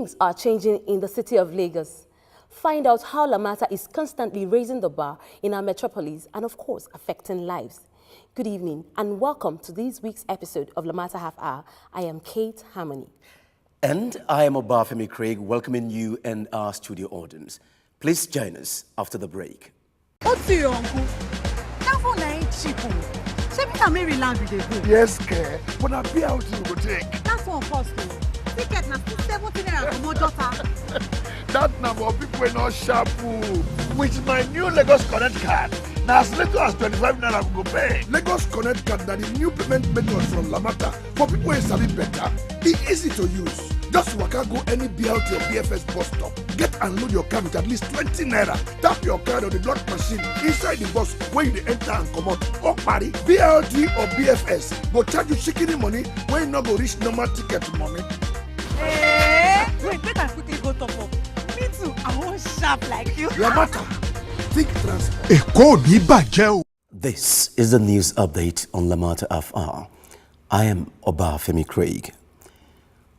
Things are changing in the city of Lagos. Find out how LAMATA is constantly raising the bar in our metropolis and, of course, affecting lives. Good evening and welcome to this week's episode of LAMATA Half Hour. I am Kate Harmony. And I am Obafemi Craig, welcoming you and our studio audience. Please join us after the break. What's your uncle? That phone ain't cheap. Say me Maryland with the go. Yes, care. But I be out to go take. That's one cost. Ticket na 17 naira for more daughter. That number of people are not sharp. With my new Lagos Connect card, now as little as 25 naira go pay. Lagos Connect card that the new payment method from LAMATA for people who sabi better. Be easy to use. Just waka go any BLT or BFS bus stop. Get and load your card with at least 20 naira. Tap your card on the block machine inside the bus where you enter and come out. Or party, BLT or BFS go charge you chicken money when you not go reach normal ticket money. Wait, make I quickly go top up. Me too, I want sharp like you. LAMATA, think transport. This is the news update on LAMATA FR. I am Obafemi Craig.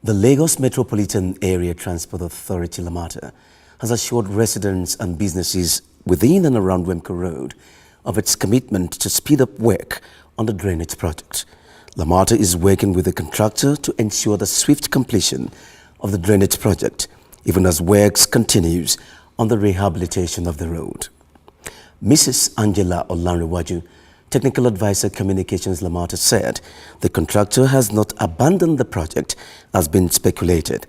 The Lagos Metropolitan Area Transport Authority LAMATA has assured residents and businesses within and around Wemco Road of its commitment to speed up work on the drainage project. LAMATA is working with the contractor to ensure the swift completion of the drainage project, even as works continues on the rehabilitation of the road. Mrs. Angela Olanrewaju, Technical Advisor Communications LAMATA, said the contractor has not abandoned the project as been speculated.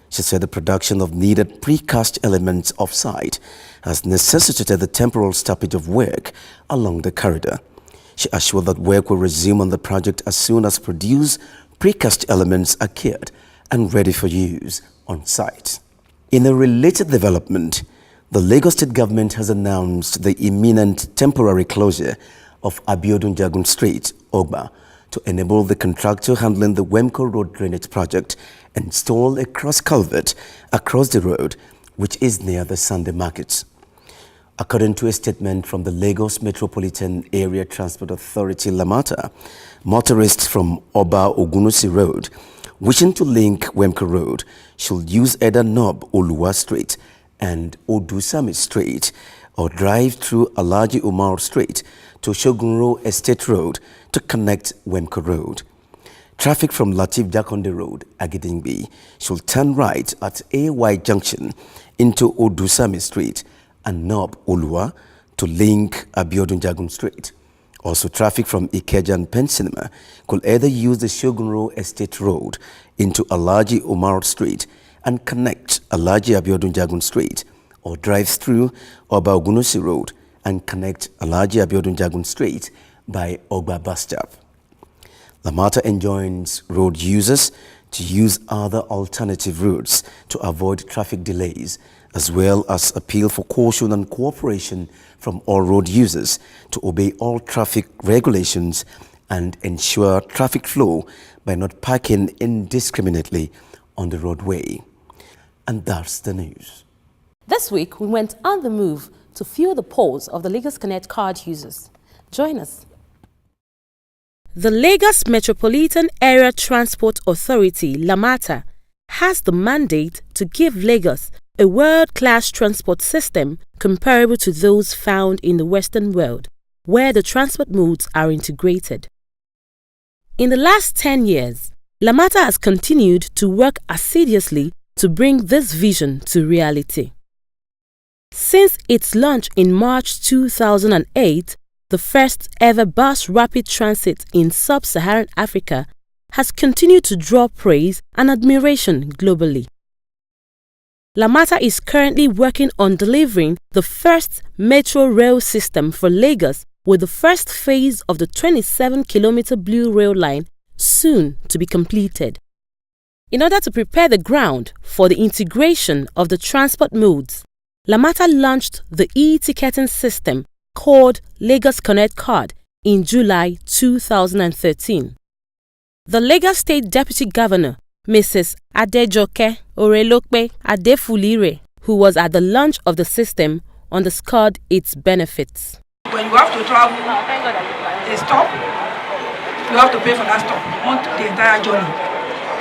She said the production of needed precast elements off-site has necessitated the temporal stoppage of work along the corridor. She assured that work will resume on the project as soon as produced precast elements are cured and ready for use on site. In a related development, the Lagos State government has announced the imminent temporary closure of Abiodun Jagun Street, Ogba, to enable the contractor handling the Wemco Road drainage project install a cross culvert across the road, which is near the Sunday market. According to a statement from the Lagos Metropolitan Area Transport Authority LAMATA, motorists from Oba Ogunusi Road wishing to link Wemco Road should use either Nob Oluwa Street and Odusami Street or drive through Alhaji Umar Street to Shogunro Estate Road to connect Wemco Road. Traffic from Latif Jakonde Road, Agidingbi, should turn right at AY Junction into Odusami Street and Nob Oluwa to link Abiodun Jagun Street. Also, traffic from Ikeja and Pencinema could either use the Shogunro Estate Road into Alhaji Umar Street and connect Alhaji Abiodun Jagun Street, or drive through Oba Ogunusi Road and connect Alhaji Abiodun Jagun Street by Ogba Bus Stop. LAMATA enjoins road users to use other alternative routes to avoid traffic delays, as well as appeal for caution and cooperation from all road users to obey all traffic regulations and ensure traffic flow by not parking indiscriminately on the roadway. And that's the news. This week, we went on the move to feel the pulse of the Lagos Connect card users. Join us. The Lagos Metropolitan Area Transport Authority, LAMATA, has the mandate to give Lagos a world-class transport system comparable to those found in the Western world, where the transport modes are integrated. In the last 10 years, LAMATA has continued to work assiduously to bring this vision to reality. Since its launch in March 2008, the first ever bus rapid transit in sub-Saharan Africa has continued to draw praise and admiration globally. LAMATA is currently working on delivering the first metro rail system for Lagos, with the first phase of the 27-kilometer Blue Rail line soon to be completed. In order to prepare the ground for the integration of the transport modes, LAMATA launched the e-ticketing system called Lagos Connect Card in July 2013. The Lagos State Deputy Governor, Mrs. Adejoke Orelokpe Adefulire, who was at the launch of the system, underscored its benefits. When you have to travel a stop, you have to pay for that stop, not the entire journey.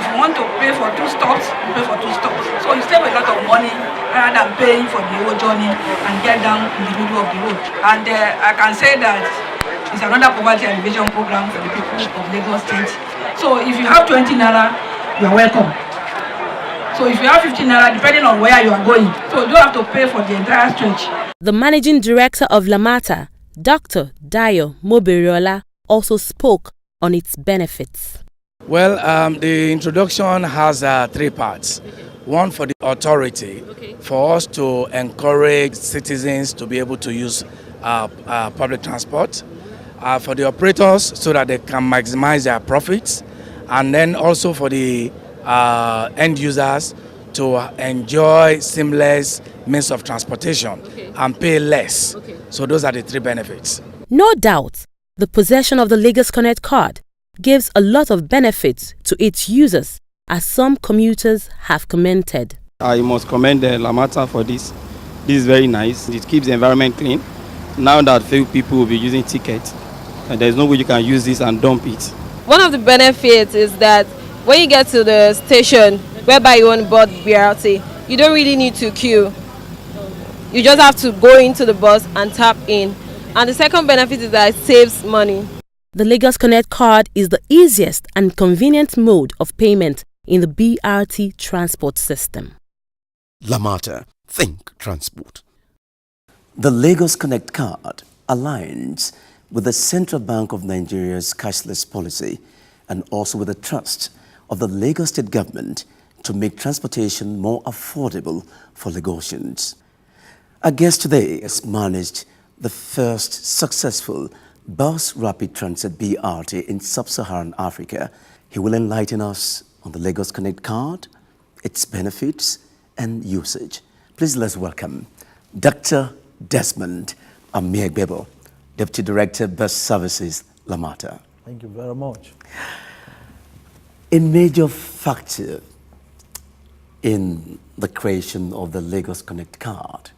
If you want to pay for 2 stops, you pay for 2 stops. So you save a lot of money rather than paying for the whole journey and get down in the middle of the road. And I can say that it's another poverty alleviation program for the people of Lagos State. So if you have 20 naira, you are welcome. So if you have 15 naira, depending on where you are going, so you don't have to pay for the entire stretch. The managing director of LAMATA, Dr. Dayo Moberiola, also spoke on its benefits. Well, the introduction has 3 parts. One for the authority, for us to encourage citizens to be able to use public transport. For the operators, so that they can maximize their profits. And then also for the end users to enjoy seamless means of transportation and pay less. So those are the 3 benefits. No doubt, the possession of the Lagos Connect card gives a lot of benefits to its users, as some commuters have commented. I must commend LAMATA for this. This is very nice. It keeps the environment clean. Now that few people will be using tickets, and there's no way you can use this and dump it. One of the benefits is that when you get to the station whereby you want to board BRT, you don't really need to queue. You just have to go into the bus and tap in. And the second benefit is that it saves money. The Lagos Connect card is the easiest and convenient mode of payment in the BRT transport system. LAMATA, think transport. The Lagos Connect card aligns with the Central Bank of Nigeria's cashless policy and also with the trust of the Lagos State government to make transportation more affordable for Lagosians. Our guest today has managed the first successful bus rapid transit BRT in sub-Saharan Africa. He will enlighten us on the Lagos Connect card, its benefits and usage. Please let's welcome Dr. Desmond Amiegbebo, Deputy Director, Bus Services, LAMATA. Thank you very much. A major factor in the creation of the Lagos Connect card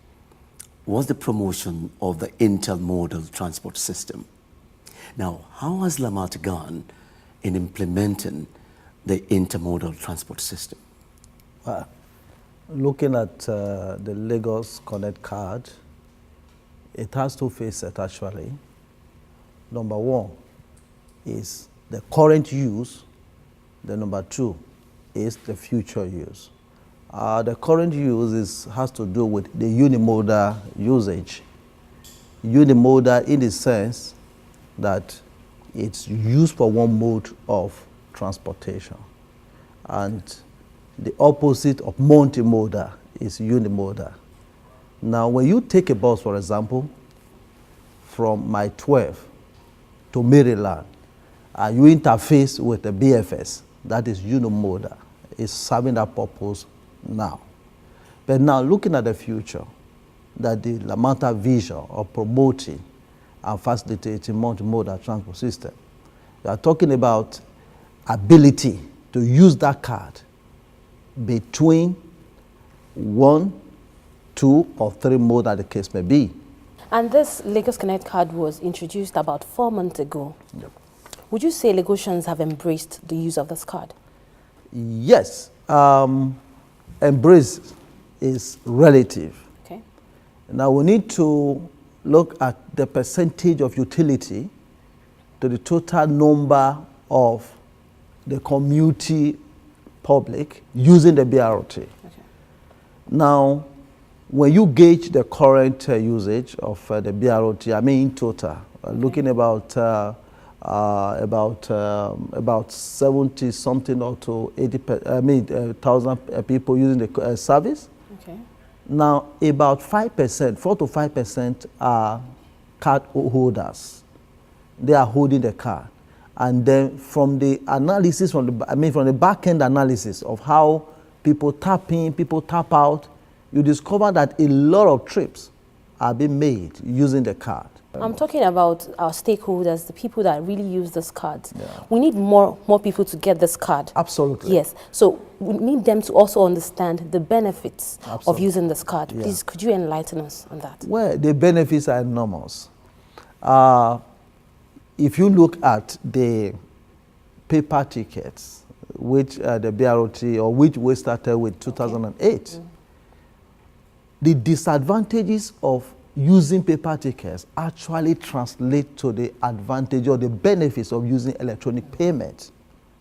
was the promotion of the intermodal transport system. Now, how has LAMATA gone in implementing the intermodal transport system? Well, looking at the Lagos Connect card, it has 2 phases actually. Number 1 is the current use. The number 2 is the future use. The current use has to do with the unimodal usage. Unimodal in the sense that it's used for one mode of transportation. And the opposite of multimodal is unimodal. Now, when you take a bus, for example, from Mile 12 to Maryland, you interface with the BFS, that is unimodal. It's serving that purpose now. But now, looking at the future, that the LAMATA vision of promoting and facilitating multimodal transport system, we are talking about ability to use that card between 1, 2, or 3 modes, that the case may be. And this Lagos Connect card was introduced about 4 months ago. Yep. Would you say Lagosians have embraced the use of this card? Yes. Embrace is relative. Okay. Now we need to look at the percentage of utility to the total number of the community public using the BRT. Okay. Now, when you gauge the current usage of the BRT, I mean in total, looking about 70 something or to 1,000 people using the service. Okay. Now, about 5%, 4 to 5% are card holders. They are holding the card. And then from the analysis, from the back-end analysis of how people tap in, people tap out, you discover that a lot of trips are being made using the card. I'm talking about our stakeholders, the people that really use this card. Yeah. We need more people to get this card. Absolutely. Yes. So we need them to also understand the benefits Absolutely. of using this card. Yeah. Please, could you enlighten us on that? Well, the benefits are enormous. If you look at the paper tickets, which the BROT, or which we started with 2008. The disadvantages of using paper tickets actually translate to the advantage or the benefits of using electronic payment.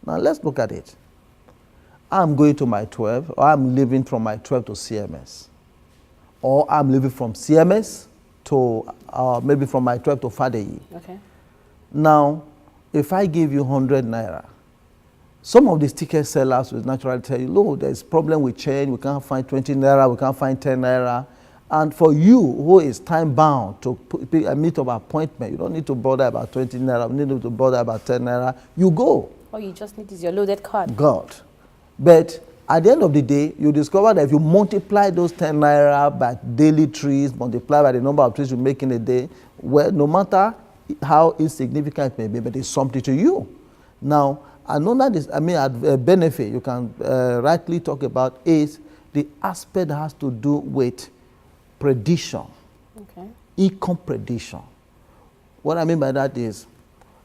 Now let's look at it. I'm going to my 12, or I'm leaving from my 12 to CMS. Or I'm leaving from CMS to maybe from my 12 to Fadeyi. Okay. Now, if I give you 100 naira, some of these ticket sellers will naturally tell you, look, there's a problem with change, we can't find 20 naira, we can't find 10 naira. And for you, who is time-bound to pick a meet of appointment, you don't need to bother about 20 naira, you need to bother about 10 naira, you go. All you just need is your loaded card. God. But at the end of the day, you discover that if you multiply those 10 naira by daily trees, multiply by the number of trees you make in a day, well, no matter how insignificant it may be, but it's something to you. Now, another benefit you can rightly talk about is the aspect that has to do with prediction, income prediction. What I mean by that is,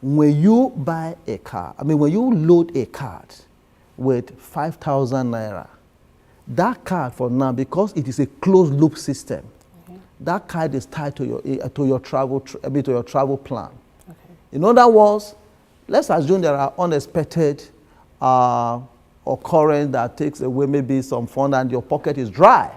when you buy a car, when you load a card with 5,000 naira, that card for now, because it is a closed loop system, that card is tied to your travel plan. In other words, let's assume there are unexpected occurrence that takes away maybe some fund and your pocket is dry.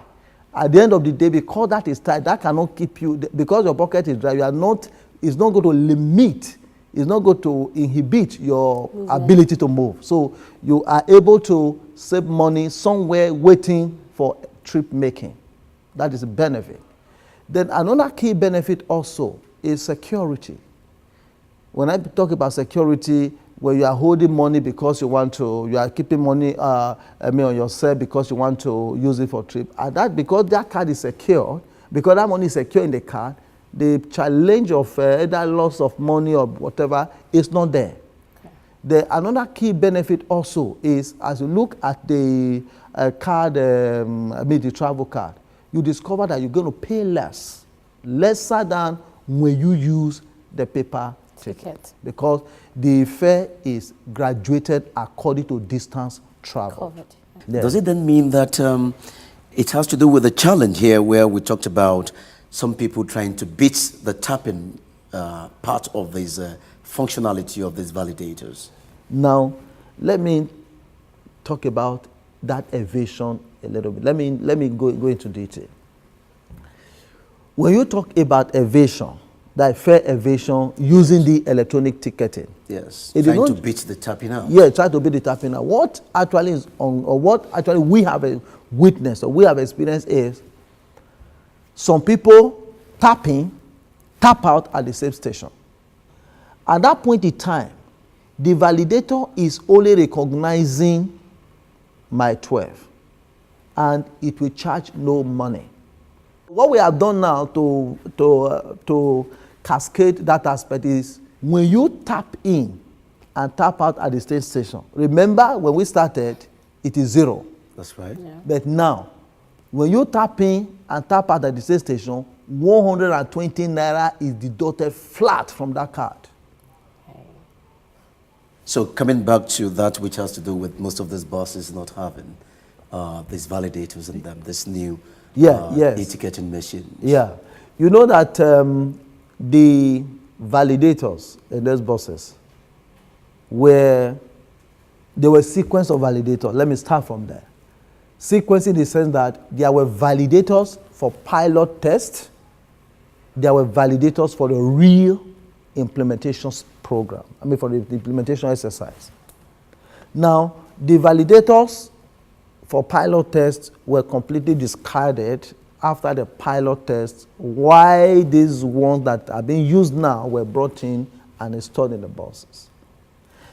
At the end of the day, because that is tied, that cannot keep you, because your pocket is dry, it's not going to limit, it's not going to inhibit your ability to move. So you are able to save money somewhere waiting for trip making. That is a benefit. Then another key benefit also is security. When I talk about security, where you are holding money because you are keeping money on yourself because you want to use it for trip, and that because that card is secure, because that money is secure in the card, the challenge of either loss of money or whatever is not there. Another key benefit also is, as you look at the card, the travel card, you discover that you're going to pay lesser than when you use the paper ticket, because the fare is graduated according to distance travel. Does it then mean that it has to do with the challenge here, where we talked about some people trying to beat the tapping part of this functionality of these validators? Now, let me talk about that evasion a little bit. Let me go into detail. When you talk about evasion, that fare evasion using the electronic ticketing. Yes, trying to beat the tapping out. Yeah, try to beat the tapping out. What actually is what actually we have witnessed or we have experienced is some people tap out at the same station. At that point in time, the validator is only recognizing my 12, and it will charge no money. What we have done now to cascade that aspect is, when you tap in and tap out at the same station, remember when we started, it is 0. That's right. Yeah. But now, when you tap in and tap out at the same station, 120 naira is deducted flat from that card. So coming back to that, which has to do with most of these buses not having these validators in them, this new e-ticketing machine. Yeah. You know that the validators in those buses there were sequence of validators. Let me start from there. Sequence in the sense that there were validators for pilot test, there were validators for the real implementation program, for the implementation exercise. Now, the validators for pilot tests were completely discarded after the pilot test, why these ones that are being used now were brought in and installed in the buses.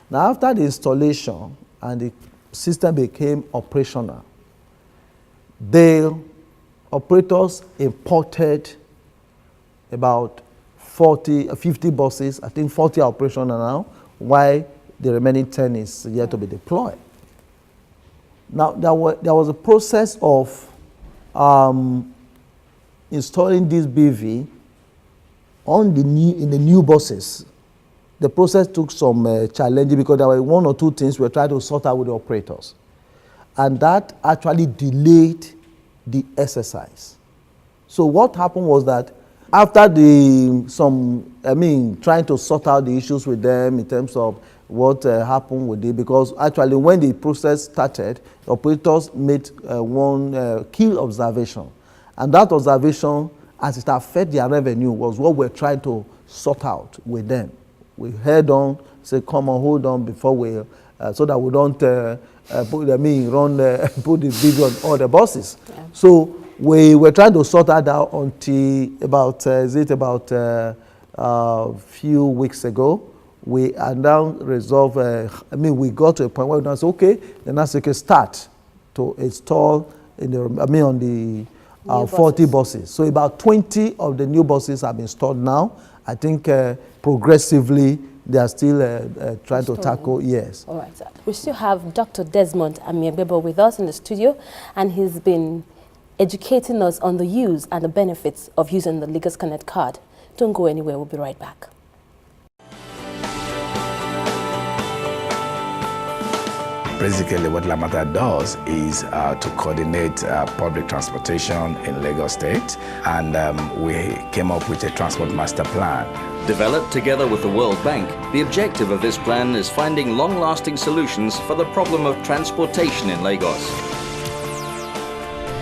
Now, after the installation and the system became operational, the operators imported about 50 buses. I think 40 are operational now, while the remaining 10 is yet to be deployed. Now, there was a process of installing this BV in the new buses. the process took some challenging because there were one or two things we were trying to sort out with the operators. And that actually delayed the exercise. So what happened was that after trying to sort out the issues with them in terms of what happened with it, because actually when the process started, the operators made one key observation. And that observation, as it affected their revenue, was what we're trying to sort out with them. We head on, say, come on, hold on before we, so that we don't put the video on all the buses. Yeah. So we were trying to sort that out until about, a few weeks ago. We are now resolved, we got to a point where we said, okay, then that's okay, start to install on the 40 buses. So about 20 of the new buses have been installed now. I think progressively they are still trying to tackle, yes. All right, sir. We still have Dr. Desmond Amiagbebo with us in the studio, and he's been educating us on the use and the benefits of using the Lagos Connect card. Don't go anywhere, we'll be right back. Basically, what LAMATA does is to coordinate public transportation in Lagos State, and we came up with a transport master plan. Developed together with the World Bank, the objective of this plan is finding long-lasting solutions for the problem of transportation in Lagos.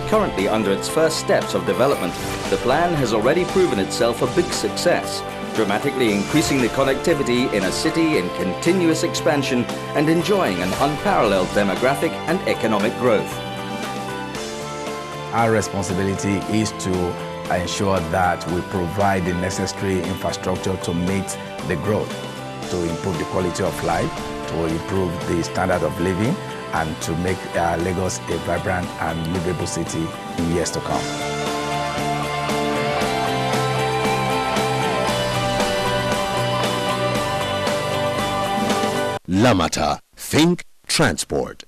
Currently under its first steps of development, the plan has already proven itself a big success, dramatically increasing the connectivity in a city in continuous expansion and enjoying an unparalleled demographic and economic growth. Our responsibility is to ensure that we provide the necessary infrastructure to meet the growth, to improve the quality of life, to improve the standard of living, and to make Lagos a vibrant and livable city in years to come. LAMATA, think transport.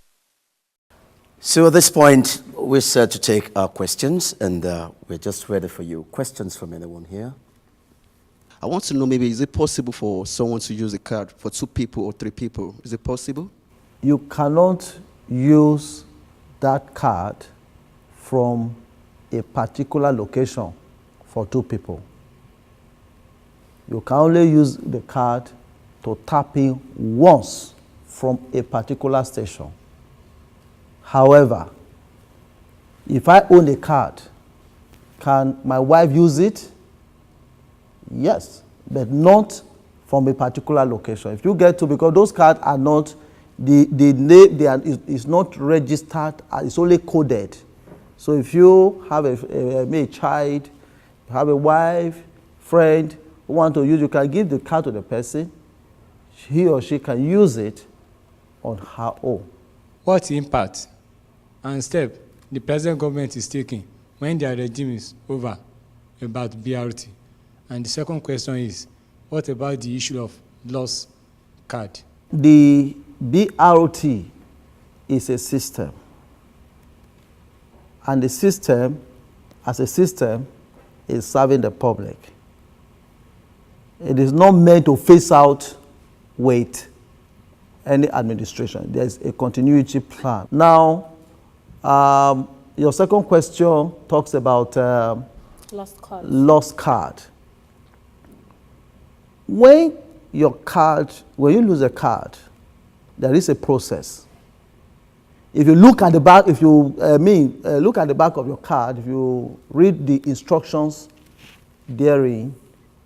So at this point, we're set to take our questions, and we're just ready for you. Questions from anyone here? I want to know, maybe, is it possible for someone to use a card for 2 people or 3 people? Is it possible? You cannot use that card from a particular location for 2 people. You can only use the card to tap in once from a particular station. However, if I own a card, can my wife use it? Yes, but not from a particular location. If you get to, because those cards are not, the name is not registered, it's only coded. So if you have a child, you have a wife, friend who want to use, you can give the card to the person. He or she can use it on her own. What impact and step the present government is taking when their regime is over about BRT? And the second question is, what about the issue of lost card? The BRT is a system. And the system, as a system, is serving the public. It is not meant to phase out with any administration. There's a continuity plan. Now, your second question talks about lost card. When you lose a card, there is a process. If you look at the back, look at the back of your card, if you read the instructions therein,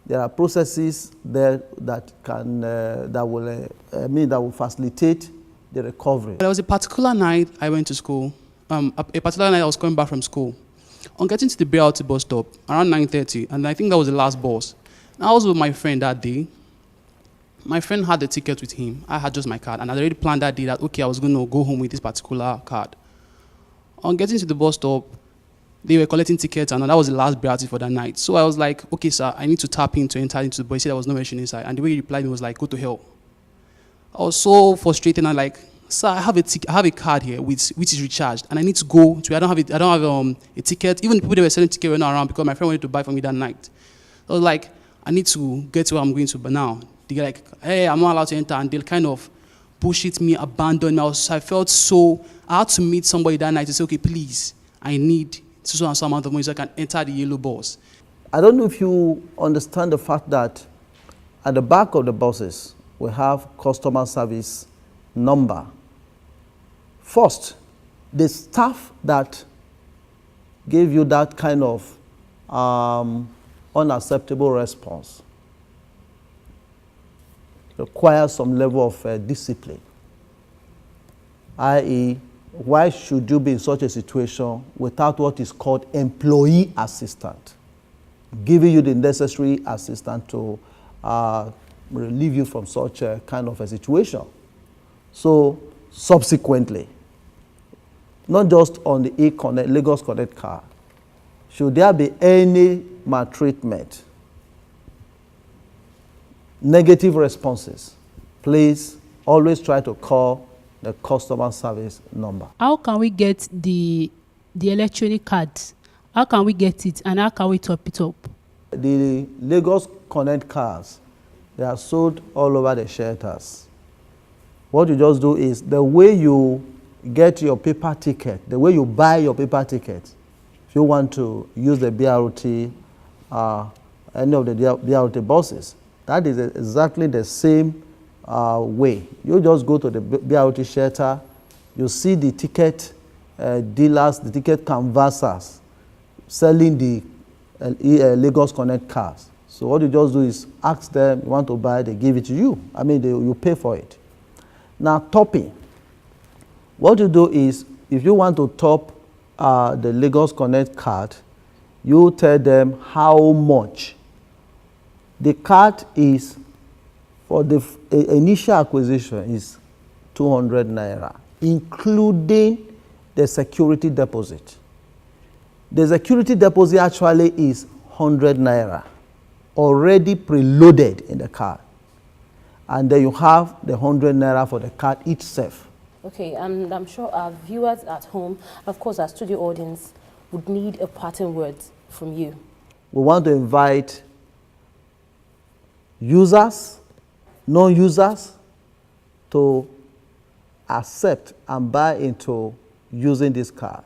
there are processes there that will facilitate the recovery. There was a particular night I went to school. A particular night I was coming back from school. On getting to the BRT bus stop around 9:30, and I think that was the last bus. I was with my friend that day. My friend had the ticket with him. I had just my card, and I already planned that day that, okay, I was going to go home with this particular card. On getting to the bus stop, they were collecting tickets, and that was the last BRT for that night. So I was like, okay, sir, I need to tap in to enter into the bus. He said there was no machine inside, and the way he replied me was like, go to hell. I was so frustrated, and like, sir, I have a card here which is recharged, and I need to go to. I don't have a ticket. Even the people that were selling tickets were not around because my friend wanted to buy for me that night. I was like, I need to get to where I'm going to, but now They're like, hey, I'm not allowed to enter, and they'll kind of bullshit me, abandon me. I felt so, I had to meet somebody that night to say, okay, please, I need so and so amount of money so I can enter the yellow bus. I don't know if you understand the fact that at the back of the buses, we have customer service number. First, the staff that gave you that kind of unacceptable response requires some level of discipline, i.e., why should you be in such a situation without what is called employee assistant, giving you the necessary assistance to relieve you from such a kind of a situation? So subsequently, not just on the Lagos Connect card, should there be any maltreatment, negative responses, please always try to call the customer service number. How can we get the electronic cards? How can we get it, and how can we top it up? The Lagos Connect cards, they are sold all over the shelters. What you just do is, the way you get your paper ticket, the way you buy your paper ticket, if you want to use the BRT, any of the BRT buses, that is exactly the same way. You just go to the BRT shelter, you see the ticket dealers, the ticket canvassers selling the Lagos Connect cards. So what you just do is ask them, you want to buy, they give it to you. I mean, you pay for it. Now, topping. What you do is, if you want to top the Lagos Connect card, you tell them how much. The card is, for the initial acquisition, is 200 naira, including the security deposit. The security deposit actually is 100 naira, already preloaded in the card. And then you have the 100 naira for the card itself. Okay, and I'm sure our viewers at home, of course our studio audience, would need a parting word from you. We want to invite users, non-users, to accept and buy into using this card.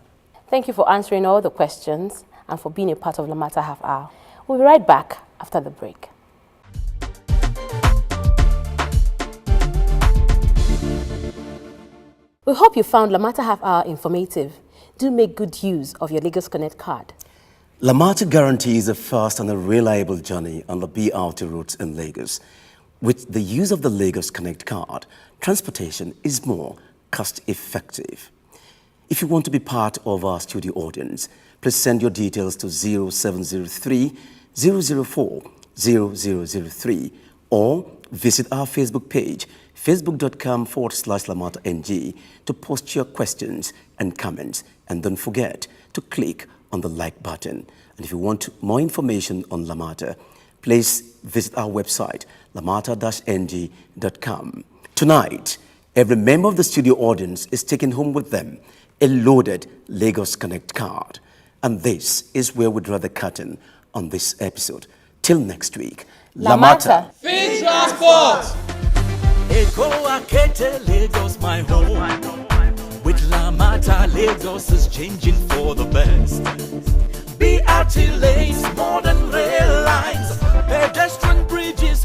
Thank you for answering all the questions and for being a part of LAMATA Half Hour. We'll be right back after the break. We hope you found LAMATA Half Hour informative. Do make good use of your Lagos Connect card. LAMATA guarantees a fast and a reliable journey on the BRT routes in Lagos. With the use of the Lagos Connect card, transportation is more cost-effective. If you want to be part of our studio audience, please send your details to 0703 004 0003 or visit our Facebook page, facebook.com/LAMATANG, to post your questions and comments. And don't forget to click on the like button. And if you want more information on LAMATA, please visit our website, lamata-ng.com. Tonight, every member of the studio audience is taking home with them a loaded Lagos Connect card. And this is where we draw the curtain on this episode. Till next week, LAMATA. Fit Transport! Eko Akete, Lagos, my home. With LAMATA, Lagos is changing for the best. BRT lanes, modern rail lines, pedestrian bridges,